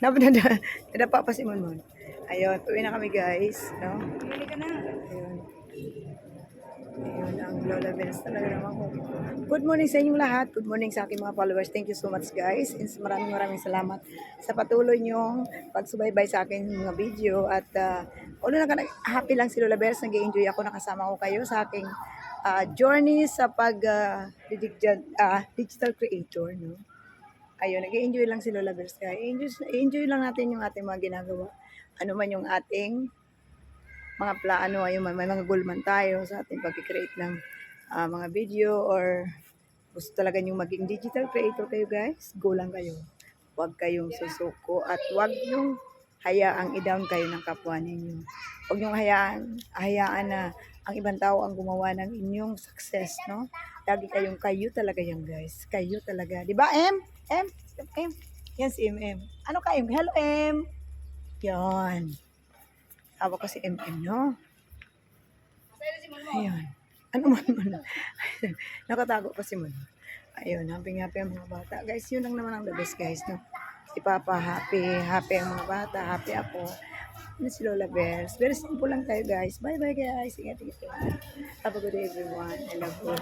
Nadapa pa si Monmon. Ayun, uwi na kami guys. No? Pili ka na. Ayun. Ayun ang Lola Benz talaga naman ko. Good morning sa inyong lahat. Good morning sa aking mga followers. Thank you so much guys. And maraming salamat sa patuloy niyong pagsubaybay sa akin mga video. At ulo na happy lang si Lola Benz. Nag-enjoy ako nakasama ko kayo sa aking journey sa digital creator. No? Ayun, nag-enjoy lang si Lola Benz. Kaya enjoy lang natin yung ating mga ginagawa. Ano man yung ating mga plano, ayun, may mga goal man tayo sa ating pag-create ng mga video or gusto talaga yung maging digital creator kayo guys, go lang kayo. Huwag kayong susuko at huwag yung hayaang i-down kayo ng kapwa ninyo. Huwag yung hayaan na ang ibang tao ang gumawa ng inyong success, no? Lagi kayong kayo talaga yan guys. Kayo talaga. Di ba, M? M? M? Yan si M. Ano ka, M? Hello, M? Yan. Tawa ko si MM, no? Ayun. Ano man. Nakatago pa si Mon. Ayun, happy ang mga bata. Guys, yun lang naman ang the best, guys, no? Si Papa, happy ang mga bata, happy ako. Ano si Lola Bears? Very simple lang tayo, guys. Bye-bye, guys. Ingat. Have a good day, everyone. I love you.